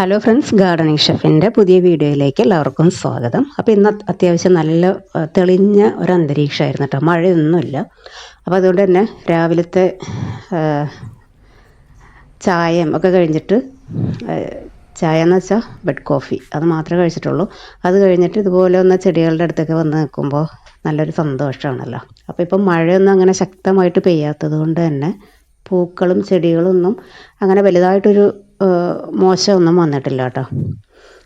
Hello friends, gardening ഷെഫിൻ്റെ പുതിയ വീഡിയോയിലേക്ക് എല്ലാവർക്കും സ്വാഗതം. അപ്പോൾ ഇന്ന് അത്യാവശ്യം നല്ല തെളിഞ്ഞ ഒരു അന്തരീക്ഷമായിരുന്നു കേട്ടോ, മഴയൊന്നുമില്ല. അപ്പോൾ അതുകൊണ്ട് തന്നെ രാവിലത്തെ ചായയും ഒക്കെ കഴിഞ്ഞിട്ട്, ചായ എന്ന് വെച്ചാൽ ബെഡ് കോഫി അത് മാത്രമേ കഴിച്ചിട്ടുള്ളൂ. അത് കഴിഞ്ഞിട്ട് ഇതുപോലെ ഒന്ന് ചെടികളുടെ അടുത്തൊക്കെ വന്ന് നിൽക്കുമ്പോൾ നല്ലൊരു സന്തോഷമാണല്ലോ. അപ്പോൾ ഇപ്പം മഴയൊന്നും അങ്ങനെ ശക്തമായിട്ട് പെയ്യാത്തത് കൊണ്ട് തന്നെ പൂക്കളും ചെടികളൊന്നും അങ്ങനെ വലുതായിട്ടൊരു മോശമൊന്നും വന്നിട്ടില്ല കേട്ടോ.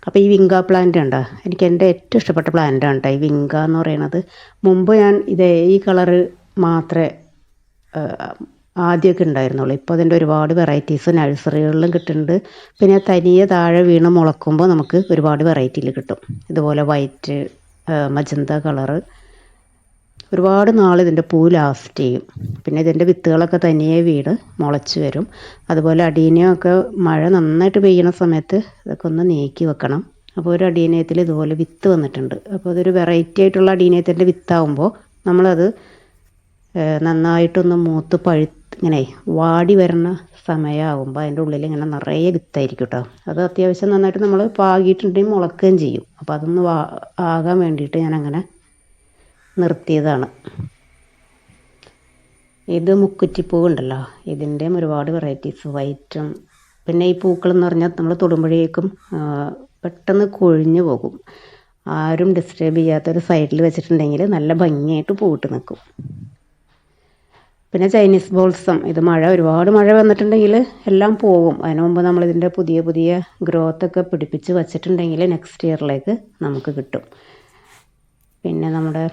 അപ്പോൾ ഈ വിങ്ക പ്ലാന്റ് ഉണ്ടോ, എനിക്ക് എൻ്റെ ഏറ്റവും ഇഷ്ടപ്പെട്ട പ്ലാന്റാണ് കേട്ടോ ഈ വിങ്ക എന്ന് പറയുന്നത്. മുമ്പ് ഞാൻ ഈ കളറ് മാത്രമേ ആദ്യമൊക്കെ ഉണ്ടായിരുന്നുള്ളൂ. ഇപ്പോൾ അതിൻ്റെ ഒരുപാട് വെറൈറ്റീസ് നഴ്സറികളിലും കിട്ടുന്നുണ്ട്. പിന്നെ തനിയെ താഴെ വീണ് മുളക്കുമ്പോൾ നമുക്ക് ഒരുപാട് വെറൈറ്റിയിൽ കിട്ടും. ഇതുപോലെ വൈറ്റ്, മജന്ത കളറ്, ഒരുപാട് നാൾ ഇതിൻ്റെ പൂ ലാസ്റ്റ് ചെയ്യും. പിന്നെ ഇതിൻ്റെ വിത്തുകളൊക്കെ തനിയെ വീട് മുളച്ച് വരും. അതുപോലെ അടീനിയമൊക്കെ മഴ നന്നായിട്ട് പെയ്യുന്ന സമയത്ത് ഇതൊക്കെ ഒന്ന് നീക്കി വെക്കണം. അപ്പോൾ ഒരു അടീനിയത്തിൽ ഇതുപോലെ വിത്ത് വന്നിട്ടുണ്ട്. അപ്പോൾ അതൊരു വെറൈറ്റി ആയിട്ടുള്ള അടീനിയത്തിൻ്റെ വിത്താവുമ്പോൾ നമ്മളത് നന്നായിട്ടൊന്ന് മൂത്ത് ഇങ്ങനെ വാടി വരുന്ന സമയമാകുമ്പോൾ അതിൻ്റെ ഉള്ളിൽ ഇങ്ങനെ നിറയെ വിത്തായിരിക്കും കേട്ടോ. അത് അത്യാവശ്യം നന്നായിട്ട് നമ്മൾ പാകിയിട്ടുണ്ടെങ്കിൽ മുളക്കുകയും ചെയ്യും. അപ്പോൾ അതൊന്ന് ആകാൻ വേണ്ടിയിട്ട് ഞാനങ്ങനെ നിർത്തിയതാണ്. ഇത് മുക്കുറ്റിപ്പൂവ് ഉണ്ടല്ലോ, ഇതിൻ്റെയും ഒരുപാട് വെറൈറ്റീസ്, വൈറ്റും. പിന്നെ ഈ പൂക്കളെന്ന് പറഞ്ഞാൽ നമ്മൾ തൊടുമ്പോഴേക്കും പെട്ടെന്ന് കൊഴിഞ്ഞു പോകും. ആരും ഡിസ്റ്റർബ് ചെയ്യാത്തൊരു സൈഡിൽ വെച്ചിട്ടുണ്ടെങ്കിൽ നല്ല ഭംഗിയായിട്ട് പൂവിട്ട് നിൽക്കും. പിന്നെ ചൈനീസ് ബോൾസം, ഇത് ഒരുപാട് മഴ വന്നിട്ടുണ്ടെങ്കിൽ എല്ലാം പോകും. അതിനു മുമ്പ് നമ്മളിതിൻ്റെ പുതിയ പുതിയ ഗ്രോത്തൊക്കെ പിടിപ്പിച്ച് വച്ചിട്ടുണ്ടെങ്കിൽ നെക്സ്റ്റ് ഇയറിലേക്ക് നമുക്ക് കിട്ടും. പിന്നെ നമ്മുടെ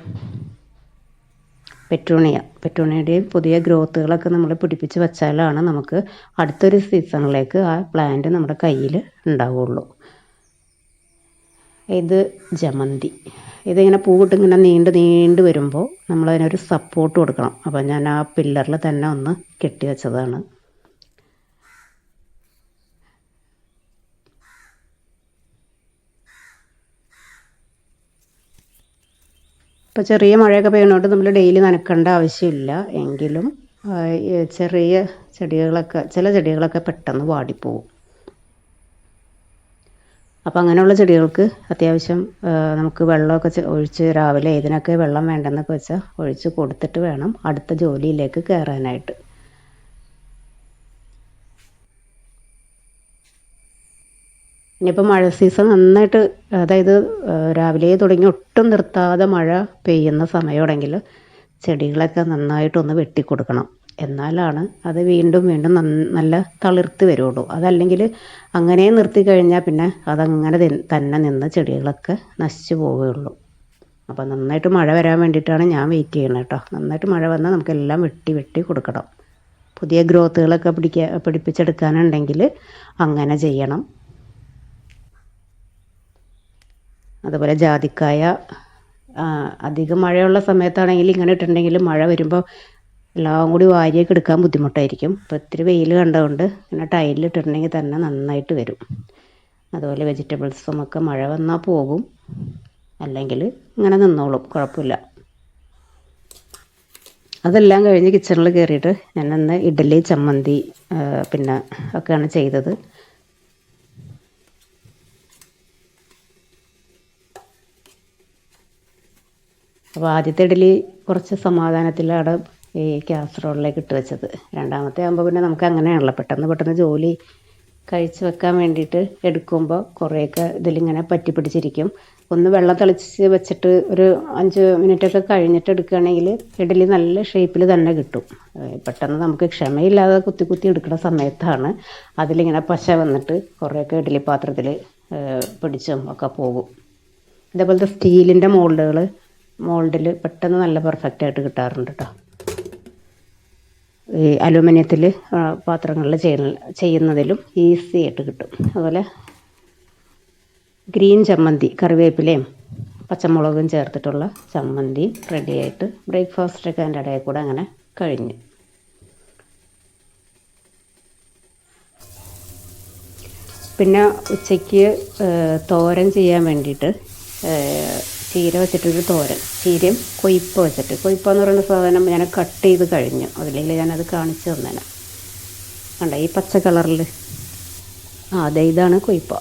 പെറ്റൂണിയയുടെയും പുതിയ ഗ്രോത്തുകളൊക്കെ നമ്മൾ പിടിപ്പിച്ച് വെച്ചാലാണ് നമുക്ക് അടുത്തൊരു സീസണിലേക്ക് ആ പ്ലാന്റ് നമ്മുടെ കയ്യിൽ ഉണ്ടാവുള്ളൂ. ഇത് ജമന്തി, ഇതിങ്ങനെ പൂവിട്ട് ഇങ്ങനെ നീണ്ട് വരുമ്പോൾ നമ്മളതിനൊരു സപ്പോർട്ട് കൊടുക്കണം. അപ്പോൾ ഞാൻ ആ പില്ലറിൽ തന്നെ ഒന്ന് കെട്ടി വെച്ചതാണ്. ഇപ്പോൾ ചെറിയ മഴയൊക്കെ പെയ്യുന്നതുകൊണ്ട് നമ്മൾ ഡെയിലി നനക്കേണ്ട ആവശ്യമില്ല. എങ്കിലും ചെറിയ ചില ചെടികളൊക്കെ പെട്ടെന്ന് വാടിപ്പോവും. അപ്പോൾ അങ്ങനെയുള്ള ചെടികൾക്ക് അത്യാവശ്യം നമുക്ക് വെള്ളമൊക്കെ ഒഴിച്ച് രാവിലെ ഇതിനൊക്കെ വെള്ളം വേണ്ടെന്നൊക്കെ വെച്ചാൽ ഒഴിച്ച് കൊടുത്തിട്ട് വേണം അടുത്ത ജോലിയിലേക്ക് കയറാനായിട്ട്. ഇനിയിപ്പോൾ മഴ സീസൺ നന്നായിട്ട്, അതായത് രാവിലെ തുടങ്ങി ഒട്ടും നിർത്താതെ മഴ പെയ്യുന്ന സമയമാണെങ്കിൽ ചെടികളൊക്കെ നന്നായിട്ടൊന്ന് വെട്ടിക്കൊടുക്കണം. എന്നാലാണ് അത് വീണ്ടും നല്ല തളിർത്ത് വരുള്ളൂ. അതല്ലെങ്കിൽ അങ്ങനെ നിർത്തി കഴിഞ്ഞാൽ പിന്നെ അതങ്ങനെ തന്നെ നിന്ന് ചെടികളൊക്കെ നശിച്ചു പോവുകയുള്ളൂ. അപ്പോൾ നന്നായിട്ട് മഴ വരാൻ വേണ്ടിയിട്ടാണ് ഞാൻ വെയിറ്റ് ചെയ്യുന്നത് കേട്ടോ. നന്നായിട്ട് മഴ വന്നാൽ നമുക്കെല്ലാം വെട്ടി കൊടുക്കണം. പുതിയ ഗ്രോത്തുകളൊക്കെ പിടിപ്പിച്ചെടുക്കാനുണ്ടെങ്കിൽ അങ്ങനെ ചെയ്യണം. അതുപോലെ ജാതിക്കായ അധികം മഴയുള്ള സമയത്താണെങ്കിൽ ഇങ്ങനെ ഇട്ടിട്ടുണ്ടെങ്കിൽ മഴ വരുമ്പോൾ എല്ലാം കൂടി വാരിയൊക്കെ എടുക്കാൻ ബുദ്ധിമുട്ടായിരിക്കും. അപ്പോൾ ഇത്തിരി വെയിൽ കണ്ടതുകൊണ്ട് ഇങ്ങനെ ടൈലിട്ടിട്ടുണ്ടെങ്കിൽ തന്നെ നന്നായിട്ട് വരും. അതുപോലെ വെജിറ്റബിൾസും ഒക്കെ മഴ വന്നാൽ പോകും, അല്ലെങ്കിൽ ഇങ്ങനെ നിന്നോളും, കുഴപ്പമില്ല. അതെല്ലാം കഴിഞ്ഞ് കിച്ചണിൽ കയറിയിട്ട് ഞാനന്ന് ഇഡ്ഡലി, ചമ്മന്തി പിന്നെ ഒക്കെയാണ് ചെയ്തത്. അപ്പോൾ ആദ്യത്തെ ഇഡ്ഡലി കുറച്ച് സമാധാനത്തിലാണ് ഈ കാസറോളിലേക്ക് ഇട്ട് വെച്ചത്. രണ്ടാമത്തെ ആകുമ്പോൾ പിന്നെ നമുക്ക് അങ്ങനെയാണല്ലോ, പെട്ടെന്ന് ജോലി കഴിച്ച് വെക്കാൻ വേണ്ടിയിട്ട് എടുക്കുമ്പോൾ കുറേയൊക്കെ ഇതിലിങ്ങനെ പറ്റിപ്പിടിച്ചിരിക്കും. ഒന്ന് വെള്ളം തിളച്ച് വെച്ചിട്ട് ഒരു 5 മിനിറ്റൊക്കെ കഴിഞ്ഞിട്ട് എടുക്കുകയാണെങ്കിൽ ഇഡ്ഡലി നല്ല ഷേപ്പിൽ തന്നെ കിട്ടും. പെട്ടെന്ന് നമുക്ക് ക്ഷമയില്ലാതെ കുത്തി എടുക്കുന്ന സമയത്താണ് അതിലിങ്ങനെ പശ വന്നിട്ട് കുറേയൊക്കെ ഇഡ്ഡലി പാത്രത്തിൽ പിടിച്ചും ഒക്കെ പോകും. ഇതേപോലത്തെ സ്റ്റീലിൻ്റെ മോൾഡിൽ പെട്ടെന്ന് നല്ല പെർഫെക്റ്റായിട്ട് കിട്ടാറുണ്ട് കേട്ടോ. ഈ അലുമിനിയത്തിൽ പാത്രങ്ങളിൽ ചെയ്യുന്നതിലും ഈസി ആയിട്ട് കിട്ടും. അതുപോലെ ഗ്രീൻ ചമ്മന്തി, കറിവേപ്പിലയും പച്ചമുളകും ചേർത്തിട്ടുള്ള ചമ്മന്തി റെഡിയായിട്ട് ബ്രേക്ക്ഫാസ്റ്റൊക്കെ അതിൻ്റെ ഇടയിൽ കൂടെ അങ്ങനെ കഴിഞ്ഞു. പിന്നെ ഉച്ചയ്ക്ക് തോരൻ ചെയ്യാൻ വേണ്ടിയിട്ട് ചീര വെച്ചിട്ടൊരു തോരൻ, ചീരയും കൊയ്പ്പെന്ന് പറയുന്ന സാധനം ഞാൻ കട്ട് ചെയ്ത് കഴിഞ്ഞു. അതില്ലെങ്കിൽ ഞാനത് കാണിച്ചു തന്നേനെ. കണ്ട ഈ പച്ച കളറിൽ അതെ, ഇതാണ് കൊയ്പ്പ.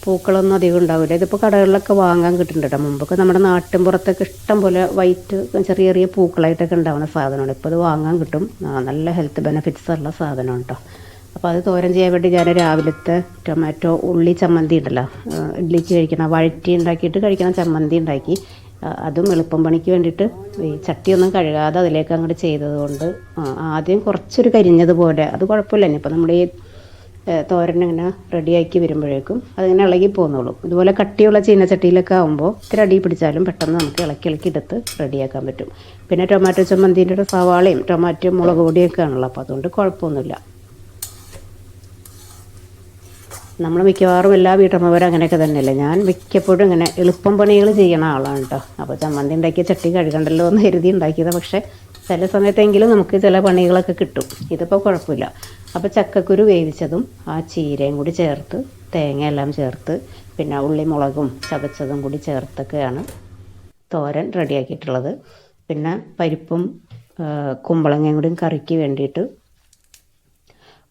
പൂക്കളൊന്നും അധികം ഉണ്ടാവില്ല. ഇതിപ്പോൾ കടകളിലൊക്കെ വാങ്ങാൻ കിട്ടുന്നുണ്ട് കേട്ടോ. മുമ്പൊക്കെ നമ്മുടെ നാട്ടിൻ പുറത്തൊക്കെ ഇഷ്ടം പോലെ വൈറ്റ് ചെറിയ ചെറിയ പൂക്കളായിട്ടൊക്കെ ഉണ്ടാവുന്ന സാധനമാണ്. ഇപ്പോൾ അത് വാങ്ങാൻ കിട്ടും. നല്ല ഹെൽത്ത് ബെനിഫിറ്റ്സ് ഉള്ള സാധനമാണ് കേട്ടോ. അപ്പോൾ അത് തോരൻ ചെയ്യാൻ വേണ്ടി ഞാൻ രാവിലത്തെ ടൊമാറ്റോ ഉള്ളി ചമ്മന്തി ഉണ്ടല്ലോ, ഇഡ്ലിക്ക് കഴിക്കണ വഴറ്റി ഉണ്ടാക്കിയിട്ട് കഴിക്കണ ചമ്മന്തി ഉണ്ടാക്കി. അതും എളുപ്പം പണിക്ക് വേണ്ടിയിട്ട് ഈ ചട്ടിയൊന്നും കഴുകാതെ അതിലേക്ക് അങ്ങോട്ട് ചെയ്തതുകൊണ്ട് ആദ്യം കുറച്ചൊരു കരിഞ്ഞതുപോലെ, അത് കുഴപ്പമില്ല. ഇനിയിപ്പോൾ നമ്മുടെ ഈ തോരൻ ഇങ്ങനെ റെഡിയാക്കി വരുമ്പോഴേക്കും അതിങ്ങനെ ഇളകി പോന്നോളും. ഇതുപോലെ കട്ടിയുള്ള ചീനച്ചട്ടിയിലൊക്കെ ആകുമ്പോൾ ഇത്തിരി അടി പിടിച്ചാലും പെട്ടെന്ന് നമുക്ക് ഇളക്കി ഇളക്കി എടുത്ത് റെഡിയാക്കാൻ പറ്റും. പിന്നെ ടൊമാറ്റോ ചമ്മന്തിൻ്റെ സവാളയും ടൊമാറ്റോ മുളക് പൊടിയൊക്കെ ആണല്ലോ, അപ്പോൾ അതുകൊണ്ട് കുഴപ്പമൊന്നുമില്ല. നമ്മൾ മിക്കവാറും എല്ലാ വീട്ടമ്മമാരും അങ്ങനെയൊക്കെ തന്നെയല്ലേ. ഞാൻ മിക്കപ്പോഴും ഇങ്ങനെ എളുപ്പം പണികൾ ചെയ്യണ ആളാണ് കേട്ടോ. അപ്പോൾ ചമ്മന്തി ഉണ്ടാക്കിയ ചട്ടി കഴുകണ്ടല്ലോ എന്ന് കരുതി ഉണ്ടാക്കിയത്. പക്ഷേ ചില സമയത്തെങ്കിലും നമുക്ക് ചില പണികളൊക്കെ കിട്ടും. ഇതിപ്പോൾ കുഴപ്പമില്ല. അപ്പോൾ ചക്കക്കുരു വേവിച്ചതും ആ ചീരയും കൂടി ചേർത്ത് തേങ്ങയെല്ലാം ചേർത്ത് പിന്നെ ഉള്ളി മുളകും ചതച്ചതും കൂടി ചേർത്തൊക്കെയാണ് തോരൻ റെഡിയാക്കിയിട്ടുള്ളത്. പിന്നെ പരിപ്പും കുമ്പളങ്ങയും കൂടി കറിക്ക് വേണ്ടിയിട്ട്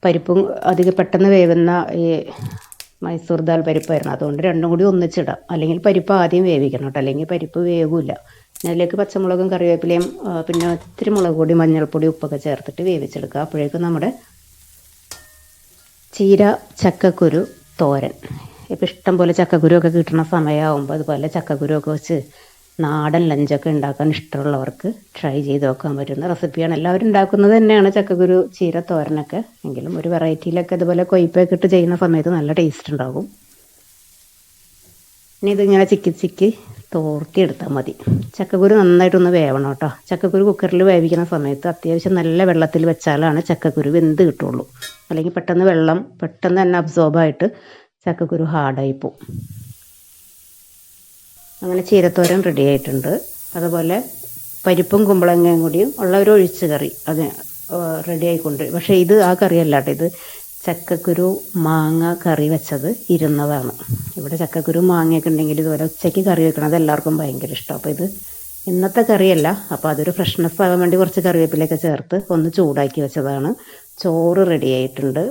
പരിപ്പും അധികം പെട്ടെന്ന് വേവുന്ന ഈ മൈസൂർ ദാൽ പരിപ്പായിരുന്നു. അതുകൊണ്ട് രണ്ടും കൂടി ഒന്നിച്ചിടാം. അല്ലെങ്കിൽ പരിപ്പ് ആദ്യം വേവിക്കണം കേട്ടോ, അല്ലെങ്കിൽ പരിപ്പ് വേവില്ല. അതിലേക്ക് പച്ചമുളകും കറിവേപ്പിലയും പിന്നെ ഇത്തിരി മുളക് പൊടി മഞ്ഞൾപ്പൊടി ഉപ്പൊക്കെ ചേർത്തിട്ട് വേവിച്ചെടുക്കുക. അപ്പോഴേക്കും നമ്മുടെ ചീര ചക്കക്കുരു തോരൻ. ഇപ്പം ഇഷ്ടം പോലെ ചക്കക്കുരുവൊക്കെ കിട്ടുന്ന സമയമാകുമ്പോൾ അതുപോലെ ചക്കക്കുരുവൊക്കെ വെച്ച് നാടൻ ലഞ്ചൊക്കെ ഉണ്ടാക്കാൻ ഇഷ്ടമുള്ളവർക്ക് ട്രൈ ചെയ്ത് നോക്കാൻ പറ്റുന്ന റെസിപ്പിയാണ്. എല്ലാവരും ഉണ്ടാക്കുന്നത് തന്നെയാണ് ചക്കക്കുരു ചീര തോരനൊക്കെ. എങ്കിലും ഒരു വെറൈറ്റിയിലൊക്കെ ഇതുപോലെ കൊയ്പ്പൊക്കെ ഇട്ട് ചെയ്യുന്ന സമയത്ത് നല്ല ടേസ്റ്റ് ഉണ്ടാകും. ഇനി ഇതിങ്ങനെ ചിക്കി തോർത്തിയെടുത്താൽ മതി. ചക്കക്കുരു നന്നായിട്ടൊന്ന് വേവണം കേട്ടോ. ചക്കക്കുരു കുക്കറിൽ വേവിക്കുന്ന സമയത്ത് അത്യാവശ്യം നല്ല വെള്ളത്തിൽ വെച്ചാലാണ് ചക്കക്കുരു വെന്ത് കിട്ടുള്ളൂ. അല്ലെങ്കിൽ വെള്ളം പെട്ടെന്ന് തന്നെ അബ്സോർബായിട്ട് ചക്കക്കുരു ഹാർഡായി പോവും. അങ്ങനെ ചീരത്തോരൻ റെഡി ആയിട്ടുണ്ട്. അതുപോലെ പരിപ്പും കുമ്പളങ്ങയും കൂടിയും ഉള്ള ഒരു ഒഴിച്ച് കറി അത് റെഡി ആയിക്കൊണ്ട്. പക്ഷേ ഇത് ആ കറിയല്ല കേട്ടോ, ഇത് ചക്കക്കുരു മാങ്ങ കറി വെച്ചത് ഇരുന്നതാണ്. ഇവിടെ ചക്കക്കുരു മാങ്ങയൊക്കെ ഉണ്ടെങ്കിൽ ഇതുപോലെ ഉച്ചയ്ക്ക് കറി വെക്കണത് എല്ലാവർക്കും ഭയങ്കര ഇഷ്ടം. അപ്പോൾ ഇത് ഇന്നത്തെ കറിയല്ല, അപ്പോൾ അതൊരു ഫ്രഷ്നെസ് ആകാൻ വേണ്ടി കുറച്ച് കറിവേപ്പിലൊക്കെ ചേർത്ത് ഒന്ന് ചൂടാക്കി വെച്ചതാണ്. ചോറ് റെഡി ആയിട്ടുണ്ട്.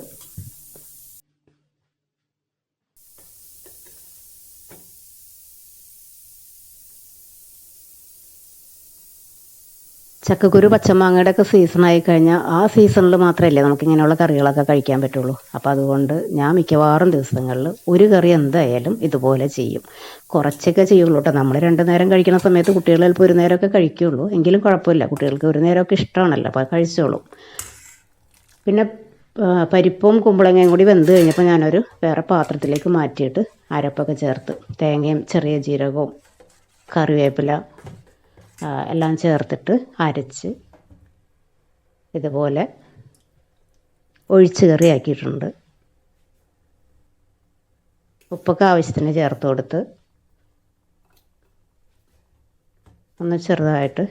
ചക്കക്കുരു പച്ചമാങ്ങയുടെ ഒക്കെ സീസണായി കഴിഞ്ഞാൽ ആ സീസണിൽ മാത്രമല്ലേ നമുക്കിങ്ങനെയുള്ള കറികളൊക്കെ കഴിക്കാൻ പറ്റുള്ളൂ. അപ്പോൾ അതുകൊണ്ട് ഞാൻ മിക്കവാറും ദിവസങ്ങളിൽ ഒരു കറി എന്തായാലും ഇതുപോലെ ചെയ്യും. കുറച്ചൊക്കെ ചെയ്യുള്ളൂ കേട്ടോ. നമ്മൾ 2 നേരം കഴിക്കുന്ന സമയത്ത് കുട്ടികൾ ചിലപ്പോൾ ഒരു നേരമൊക്കെ കഴിക്കുകയുള്ളൂ. എങ്കിലും കുഴപ്പമില്ല, കുട്ടികൾക്ക് ഒരു നേരമൊക്കെ ഇഷ്ടമാണല്ലോ, അപ്പോൾ കഴിച്ചോളും. പിന്നെ പരിപ്പും കുമ്പളങ്ങയും കൂടി വെന്ത് കഴിഞ്ഞപ്പോൾ ഞാനൊരു വേറെ പാത്രത്തിലേക്ക് മാറ്റിയിട്ട് അരപ്പൊക്കെ ചേർത്ത് തേങ്ങയും ചെറിയ ജീരകവും കറിവേപ്പില എല്ലാം ചേർത്തിട്ട് അരച്ച് ഇതുപോലെ ഒഴിച്ച് കറി ആക്കിയിട്ടുണ്ട്. ഉപ്പൊക്കെ ആവശ്യത്തിന് ചേർത്ത് കൊടുത്ത് ഒന്ന് ചെറുതായിട്ട്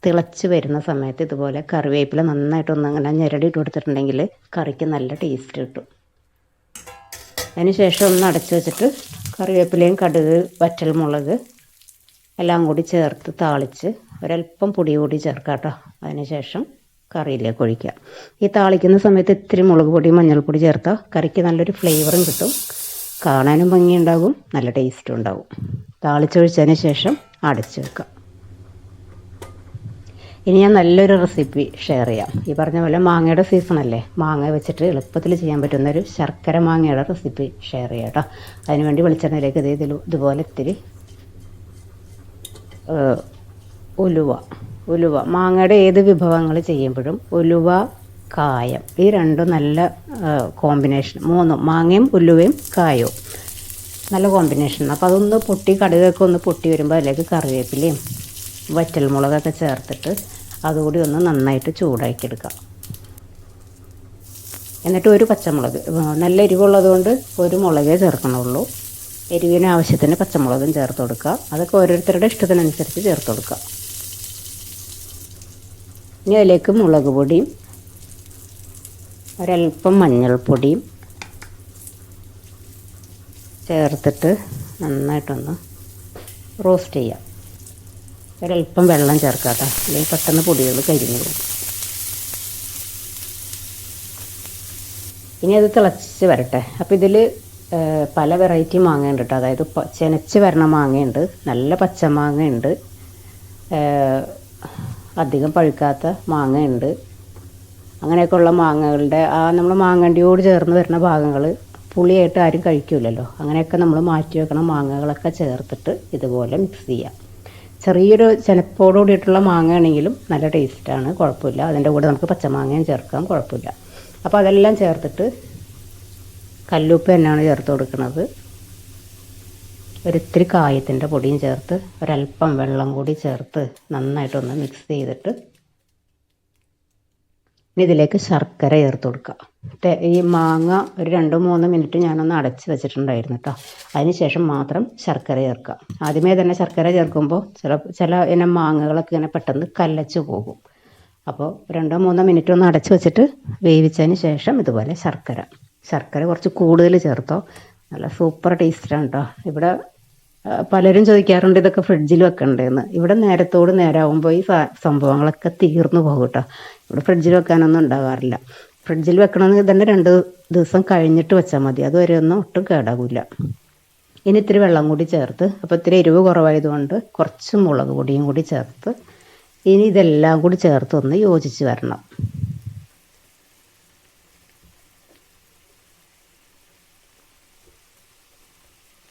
തിളച്ച് വരുന്ന സമയത്ത് ഇതുപോലെ കറിവേപ്പില നന്നായിട്ടൊന്ന് അങ്ങനെ ഞെരടിയിട്ട് കൊടുത്തിട്ടുണ്ടെങ്കിൽ കറിക്ക് നല്ല ടേസ്റ്റ് കിട്ടും. അതിന് ശേഷം ഒന്ന് അടച്ച് വെച്ചിട്ട് കറിവേപ്പിലയും കടുക് വറ്റൽമുളക് എല്ലാം കൂടി ചേർത്ത് താളിച്ച് ഒരല്പം പൊടി കൂടി ചേർക്കാം കേട്ടോ. അതിനുശേഷം കറിയിലേക്ക് ഒഴിക്കുക. ഈ താളിക്കുന്ന സമയത്ത് ഇത്തിരി മുളക് പൊടി മഞ്ഞൾപ്പൊടി ചേർത്താൽ കറിക്ക് നല്ലൊരു ഫ്ലേവറും കിട്ടും, കാണാനും ഭംഗിയുണ്ടാകും, നല്ല ടേസ്റ്റും ഉണ്ടാകും. താളിച്ചൊഴിച്ചതിന് ശേഷം അടച്ച് വെക്കാം. ഇനി ഞാൻ നല്ലൊരു റെസിപ്പി ഷെയർ ചെയ്യാം. ഈ പറഞ്ഞ പോലെ മാങ്ങയുടെ സീസണല്ലേ, മാങ്ങ വെച്ചിട്ട് എളുപ്പത്തിൽ ചെയ്യാൻ പറ്റുന്നൊരു ശർക്കര മാങ്ങയുടെ റെസിപ്പി ഷെയർ ചെയ്യാം കേട്ടോ. അതിനുവേണ്ടി വെളിച്ചെണ്ണയിലേക്ക് ഇതുപോലെ ഇത്തിരി ഉലുവ മാങ്ങയുടെ ഏത് വിഭവങ്ങൾ ചെയ്യുമ്പോഴും ഉലുവ കായം ഈ രണ്ടും നല്ല കോമ്പിനേഷൻ. മാങ്ങയും ഉലുവയും കായവും നല്ല കോമ്പിനേഷൻ. അപ്പോൾ അതൊന്ന് പൊട്ടി കടുകൊക്കെ ഒന്ന് പൊട്ടി വരുമ്പോൾ അതിലേക്ക് കറിവേപ്പിലയും വറ്റൽമുളകൊക്കെ ചേർത്തിട്ട് അതുകൂടി ഒന്ന് നന്നായിട്ട് ചൂടാക്കിയെടുക്കാം. എന്നിട്ട് ഒരു പച്ചമുളക്, നല്ല എരിവുള്ളത് കൊണ്ട് ഒരു മുളകേ ചേർക്കണുള്ളൂ. എരിവിന് ആവശ്യത്തിന് പച്ചമുളകും ചേർത്ത് കൊടുക്കുക. അതൊക്കെ ഓരോരുത്തരുടെ ഇഷ്ടത്തിനനുസരിച്ച് ചേർത്ത് കൊടുക്കുക. ഇനി അതിലേക്ക് മുളക് പൊടിയും ഒരല്പം മഞ്ഞൾപ്പൊടിയും ചേർത്തിട്ട് നന്നായിട്ടൊന്ന് റോസ്റ്റ് ചെയ്യാം. ഒരല്പം വെള്ളം ചേർക്കാം കേട്ടോ, അല്ലെങ്കിൽ പെട്ടെന്ന് പൊടികൾ കരിഞ്ഞു പോകും. ഇനി അത് തിളച്ച് വരട്ടെ. അപ്പോൾ ഇതിൽ പല വെറൈറ്റി മാങ്ങയുണ്ട് കേട്ടോ. അതായത് ചെനച്ച് വരണ മാങ്ങയുണ്ട്, നല്ല പച്ചമാങ്ങയുണ്ട്, അധികം പഴുക്കാത്ത മാങ്ങയുണ്ട്. അങ്ങനെയൊക്കെയുള്ള മാങ്ങകളുടെ നമ്മൾ മാങ്ങണ്ടിയോട് ചേർന്ന് വരുന്ന ഭാഗങ്ങൾ പുളിയായിട്ട് ആരും കഴിക്കില്ലല്ലോ. അങ്ങനെയൊക്കെ നമ്മൾ മാറ്റി വെക്കണ മാങ്ങകളൊക്കെ ചേർത്തിട്ട് ഇതുപോലെ മിക്സ് ചെയ്യാം. ചെറിയൊരു ചെനപ്പോട് കൂടിയിട്ടുള്ള മാങ്ങ ആണെങ്കിലും നല്ല ടേസ്റ്റാണ്, കുഴപ്പമില്ല. അതിൻ്റെ കൂടെ നമുക്ക് പച്ചമാങ്ങയും ചേർക്കാം, കുഴപ്പമില്ല. അപ്പോൾ അതെല്ലാം ചേർത്തിട്ട് കല്ലുപ്പ് തന്നെയാണ് ചേർത്ത് കൊടുക്കുന്നത്. ഒരിത്തിരി കായത്തിൻ്റെ പൊടിയും ചേർത്ത് ഒരല്പം വെള്ളം കൂടി ചേർത്ത് നന്നായിട്ടൊന്ന് മിക്സ് ചെയ്തിട്ട് ഇനി ഇതിലേക്ക് ശർക്കര ചേർത്ത് കൊടുക്കുക. ഈ മാങ്ങ ഒരു 2-3 മിനിറ്റ് ഞാനൊന്ന് അടച്ച് വെച്ചിട്ടുണ്ടായിരുന്നു കേട്ടോ. അതിന് ശേഷം മാത്രം ശർക്കര ചേർക്കുക. ആദ്യമേ തന്നെ ശർക്കര ചേർക്കുമ്പോൾ ചില ഇനം മാങ്ങകളൊക്കെ ഇങ്ങനെ പെട്ടെന്ന് കല്ലച്ച് പോകും. അപ്പോൾ 2-3 മിനിറ്റ് ഒന്ന് അടച്ച് വെച്ചിട്ട് വേവിച്ചതിന് ശേഷം ഇതുപോലെ ശർക്കര കുറച്ച് കൂടുതൽ ചേർത്തോ, നല്ല സൂപ്പർ ടേസ്റ്റാണ് കേട്ടോ. ഇവിടെ പലരും ചോദിക്കാറുണ്ട് ഇതൊക്കെ ഫ്രിഡ്ജിൽ വെക്കണ്ടേന്ന്. ഇവിടെ നേരത്തോട് നേരാകുമ്പോൾ ഈ സംഭവങ്ങളൊക്കെ തീർന്നു പോകും കേട്ടോ. ഇവിടെ ഫ്രിഡ്ജിൽ വെക്കാനൊന്നും ഉണ്ടാകാറില്ല. ഫ്രിഡ്ജിൽ വെക്കണമെങ്കിൽ തന്നെ 2 ദിവസം കഴിഞ്ഞിട്ട് വെച്ചാൽ മതി, അതുവരെ ഒന്നും ഒട്ടും കേടാകില്ല. ഇനി ഇത്തിരി വെള്ളം കൂടി ചേർത്ത്, അപ്പോൾ ഇത്തിരി എരിവ് കുറവായതുകൊണ്ട് കുറച്ച് മുളക് പൊടിയും കൂടി ചേർത്ത് ഇനി ഇതെല്ലാം കൂടി ചേർത്ത് ഒന്ന് യോജിച്ച് വരണം.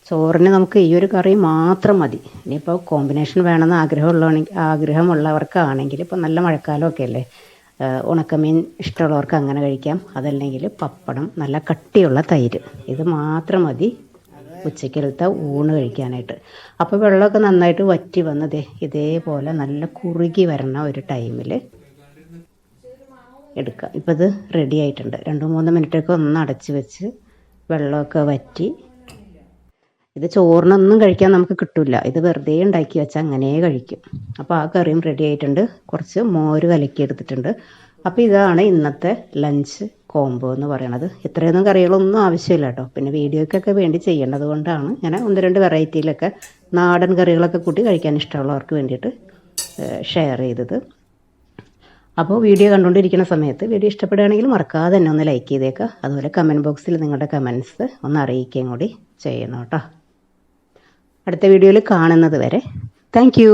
ചോറിന് നമുക്ക് ഈ ഒരു കറി മാത്രം മതി. ഇനിയിപ്പോൾ കോമ്പിനേഷൻ വേണമെന്ന് ആഗ്രഹമുള്ളവർക്കാണെങ്കിൽ, ഇപ്പോൾ നല്ല മഴക്കാലമൊക്കെ അല്ലേ, ഉണക്കമീൻ ഇഷ്ടമുള്ളവർക്ക് അങ്ങനെ കഴിക്കാം. അതല്ലെങ്കിൽ പപ്പടം, നല്ല കട്ടിയുള്ള തൈര്, ഇത് മാത്രം മതി ഉച്ചയ്ക്കലത്തെ ഊണ് കഴിക്കാനായിട്ട്. അപ്പോൾ വെള്ളമൊക്കെ നന്നായിട്ട് വറ്റി വന്നത് ഇതേപോലെ നല്ല കുറുകി വരണ ഒരു ടൈമിൽ എടുക്കുക. ഇപ്പോൾ ഇത് റെഡി ആയിട്ടുണ്ട്. 2-3 മിനിറ്റൊക്കെ ഒന്ന് അടച്ച് വെച്ച് വെള്ളമൊക്കെ വറ്റി. ഇത് ചോറിനൊന്നും കഴിക്കാൻ നമുക്ക് കിട്ടില്ല, ഇത് വെറുതെ ഉണ്ടാക്കി വെച്ചാൽ അങ്ങനെ കഴിക്കും. അപ്പോൾ ആ കറിയും റെഡി ആയിട്ടുണ്ട്. കുറച്ച് മോര് കലക്കി എടുത്തിട്ടുണ്ട്. അപ്പോൾ ഇതാണ് ഇന്നത്തെ ലഞ്ച് കോംബോ എന്ന് പറയണത്. ഇത്രയൊന്നും കറികളൊന്നും ആവശ്യമില്ല കേട്ടോ. പിന്നെ വീഡിയോയ്ക്കൊക്കെ വേണ്ടി ചെയ്യേണ്ടത് കൊണ്ടാണ് ഇങ്ങനെ 1-2 വെറൈറ്റിയിലൊക്കെ നാടൻ കറികളൊക്കെ കൂട്ടി കഴിക്കാൻ ഇഷ്ടമുള്ളവർക്ക് വേണ്ടിയിട്ട് ഷെയർ ചെയ്തത്. അപ്പോൾ വീഡിയോ കണ്ടുകൊണ്ടിരിക്കുന്ന സമയത്ത് വീഡിയോ ഇഷ്ടപ്പെടുകയാണെങ്കിൽ മറക്കാതെ തന്നെ ഒന്ന് ലൈക്ക് ചെയ്തേക്കുക. അതുപോലെ കമൻറ്റ് ബോക്സിൽ നിങ്ങളുടെ കമൻറ്റ്സ് ഒന്ന് അറിയിക്കുകയും കൂടി ചെയ്യണം കേട്ടോ. അടുത്ത വീഡിയോയിൽ കാണുന്നത് വരെ താങ്ക് യു.